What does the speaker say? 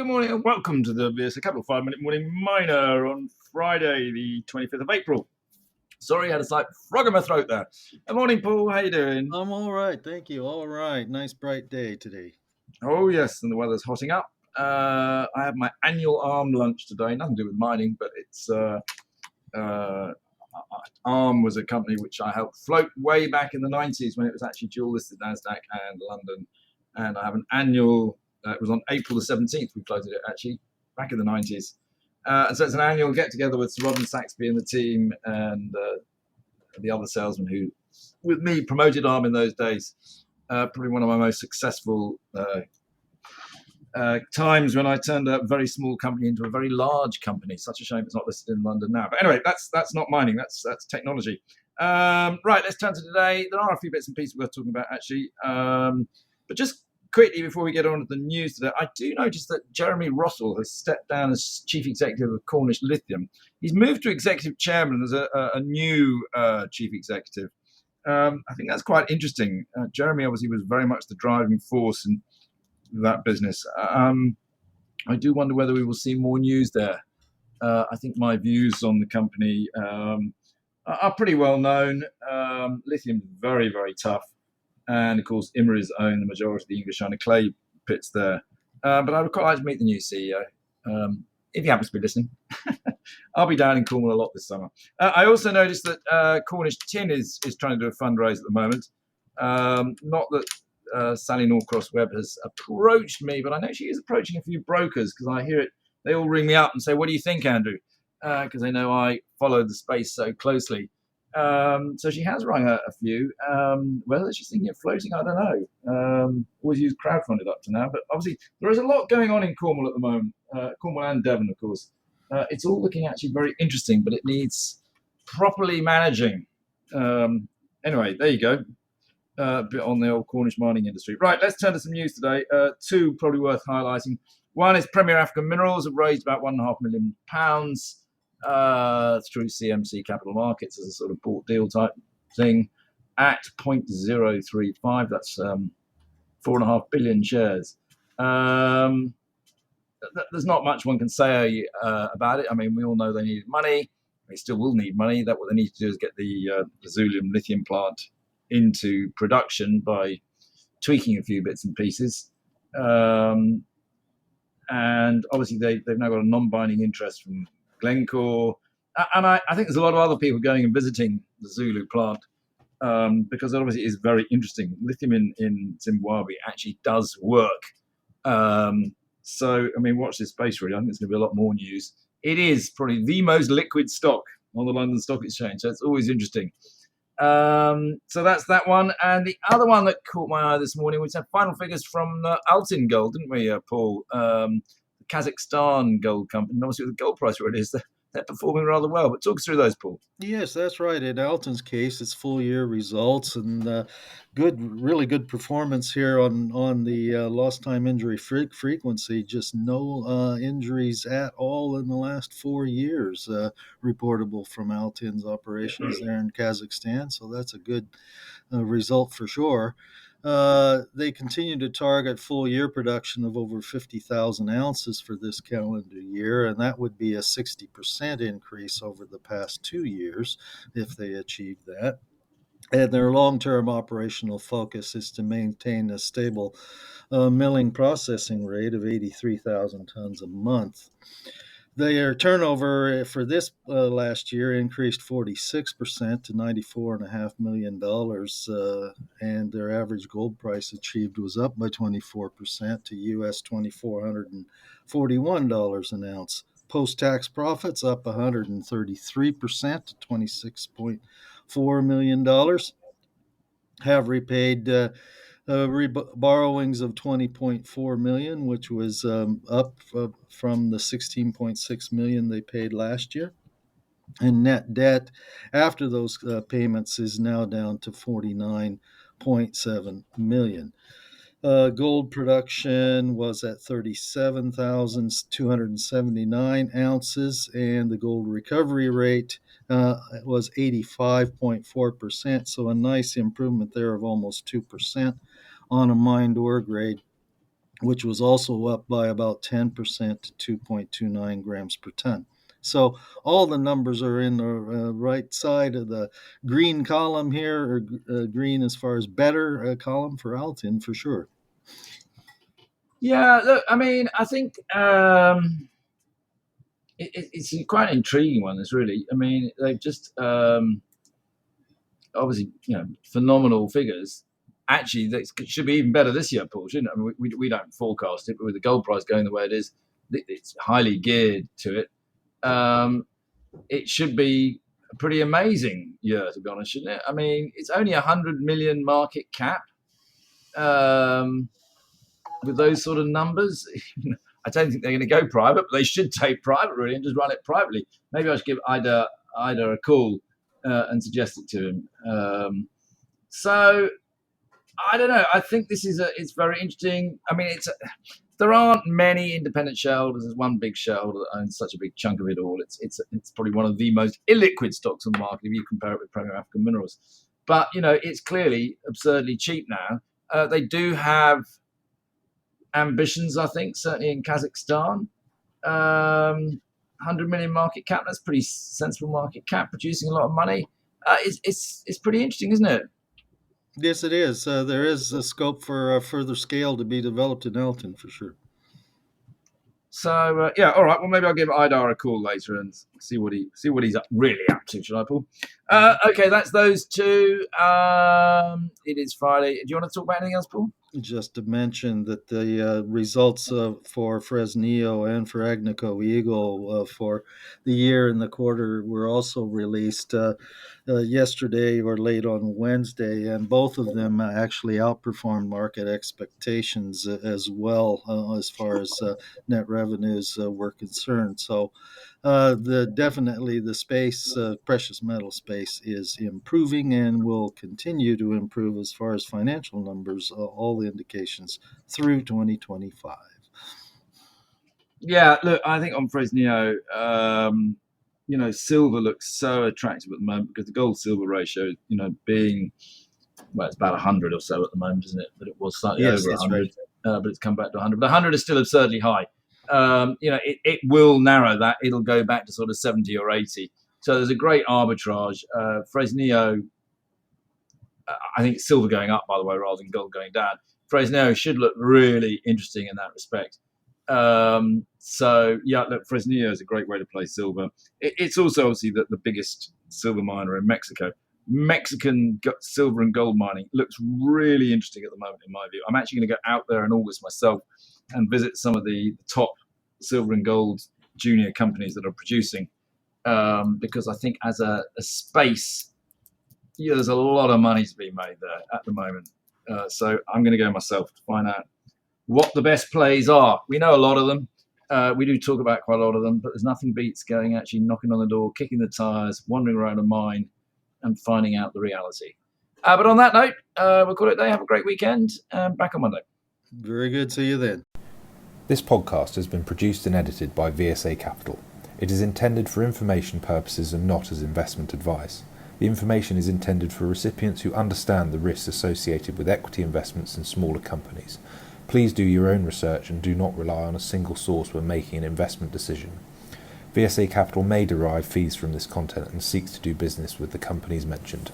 good morning and welcome to the VSA Capital 5-Minute Morning Miner on Friday, the 25th of April. Sorry, I had a slight frog in my throat there. Good morning, Paul. How you doing? I'm all right, thank you. All right, nice bright day today. Oh, yes, and the weather's hotting up. I have my annual ARM lunch today. Nothing to do with mining, but it's ARM was a company which I helped float way back in the 90s when it was actually dual listed NASDAQ and London. And I have an annual, it was on April the 17th, we floated it actually, back in the 90s. And so it's an annual get together with Sir Robin Saxby and the team and the other salesman who, with me, promoted ARM in those days. Probably one of my most successful times when I turned a very small company into a very large company. Such a shame it's not listed in London now. But anyway, that's not mining. That's technology. Right, let's turn to today. There are a few bits and pieces worth talking about actually. But just quickly before we get on to the news today, I do notice that Jeremy Russell has stepped down as chief executive of Cornish Lithium. He's moved to executive chairman. There's a new chief executive. I think that's quite interesting. Jeremy obviously was very much the driving force in that business. I do wonder whether we will see more news there. I think my views on the company are pretty well known. Lithium's very, very tough. And of course, Imri's own the majority of the English iron clay pits there. But I would quite like to meet the new CEO. If he happens to be listening. I'll be down in Cornwall a lot this summer. I also noticed that Cornish Tin is trying to do a fundraise at the moment. Not that Sally Norcross-Webb has approached me, but I know she is approaching a few brokers because I hear it. They all ring me up and say, "What do you think, Andrew?" Because they know I follow the space so closely. So she has rung a few. Whether she's thinking of floating, I don't know. Always used crowdfunded up to now, but obviously there is a lot going on in Cornwall at the moment. Cornwall and Devon, of course. It's all looking actually very interesting, but it needs properly managing. Anyway, there you go. A bit on the old Cornish mining industry. Right, let's turn to some news today. Two probably worth highlighting. One is Premier African Minerals have raised about £1.5 million through CMC Capital Markets as a sort of bought deal type thing at 0.035. That's 4.5 billion shares. There's not much one can say about it. I mean, we all know they need money. They still will need money. That what they need to do is get the Zulium lithium plant into production by tweaking a few bits and pieces. And obviously they've now got a non-binding interest from Glencore. And I think there's a lot of other people going and visiting the Zulu plant because obviously it is very interesting. Lithium in Zimbabwe actually does work. So, I mean, watch this space really. I think there's going to be a lot more news. It is probably the most liquid stock on the London Stock Exchange. So it's always interesting. So that's that one. And the other one that caught my eye this morning was our final figures from Altyn Gold, didn't we, Paul? The Kazakhstan gold company. And obviously, with the gold price where it is, they're performing rather well. But talk us through those, Paul. Yes, that's right. In Altyn's case, it's full year results and really good performance here on the lost time injury frequency. Just no injuries at all in the last 4 years reportable from Altyn's operations there in Kazakhstan. So that's a good result for sure. They continue to target full year production of over 50,000 ounces for this calendar year, and that would be a 60% increase over the past 2 years if they achieve that. And their long-term operational focus is to maintain a stable milling processing rate of 83,000 tons a month. Their turnover for this last year increased 46% to $94.5 million, and their average gold price achieved was up by 24% to US $2,441 an ounce. Post-tax profits up 133% to $26.4 million. Have repaid borrowings of $20.4 million, which was up from the $16.6 million they paid last year. And net debt after those payments is now down to $49.7 million. Gold production was at 37,279 ounces, and the gold recovery rate was 85.4%, so a nice improvement there of almost 2% on a mined ore grade. which was also up by about 10% to 2.29 grams per ton. So all the numbers are in the right side of the green column here, or green as far as better column for Altyn for sure. Yeah, look, I mean, I think it's quite an intriguing one. This really, I mean, they've just obviously, phenomenal figures. Actually, that should be even better this year, Paul, shouldn't it? I mean, we don't forecast it, but with the gold price going the way it is, it's highly geared to it. It should be a pretty amazing year, to be honest, shouldn't it? I mean, it's only 100 million market cap. With those sort of numbers, I don't think they're going to go private, but they should take private really and just run it privately. Maybe I should give Ida a call and suggest it to him. So I don't know. I think this is it's very interesting. I mean, there aren't many independent shareholders. There's one big shareholder that owns such a big chunk of it all. It's probably one of the most illiquid stocks on the market if you compare it with Premier African Minerals. But it's clearly absurdly cheap now. They do have ambitions, I think, certainly in Kazakhstan. 100 million market cap, that's pretty sensible market cap, producing a lot of money. It's pretty interesting, isn't it? Yes, it is. There is a scope for further scale to be developed in Altyn for sure. So yeah, all right. Well, maybe I'll give Idar a call later and see what he's really up to. Should I, Paul? Okay, that's those two. It is Friday. Do you want to talk about anything else, Paul? Just to mention that the results for Fresnillo and for Agnico Eagle for the year and the quarter were also released yesterday or late on Wednesday, and both of them actually outperformed market expectations as well as far as net revenues were concerned. So definitely the space, precious metal space, is improving and will continue to improve as far as financial numbers, all the indications through 2025. Yeah, look, I think on Fresnillo, silver looks so attractive at the moment because the gold-silver ratio, being, well, it's about 100 or so at the moment, isn't it? But it was slightly over 100, right. But it's come back to 100. But 100 is still absurdly high. It will narrow that. It'll go back to sort of 70 or 80. So there's a great arbitrage. Fresnillo, I think silver going up, by the way, rather than gold going down. Fresnillo should look really interesting in that respect. So yeah, look, Fresnillo is a great way to play silver. It's also obviously the biggest silver miner in Mexico. Mexican silver and gold mining looks really interesting at the moment, in my view. I'm actually going to go out there in August myself and visit some of the top silver and gold junior companies that are producing, because I think as a space, there's a lot of money to be made there at the moment. So I'm going to go myself to find out what the best plays are. We know a lot of them. We do talk about quite a lot of them, but there's nothing beats going, actually knocking on the door, kicking the tires, wandering around a mine and finding out the reality. But on that note, we'll call it a day. Have a great weekend. Back on Monday. Very good. See you then. This podcast has been produced and edited by VSA Capital. It is intended for information purposes and not as investment advice. The information is intended for recipients who understand the risks associated with equity investments in smaller companies. Please do your own research and do not rely on a single source when making an investment decision. VSA Capital may derive fees from this content and seeks to do business with the companies mentioned.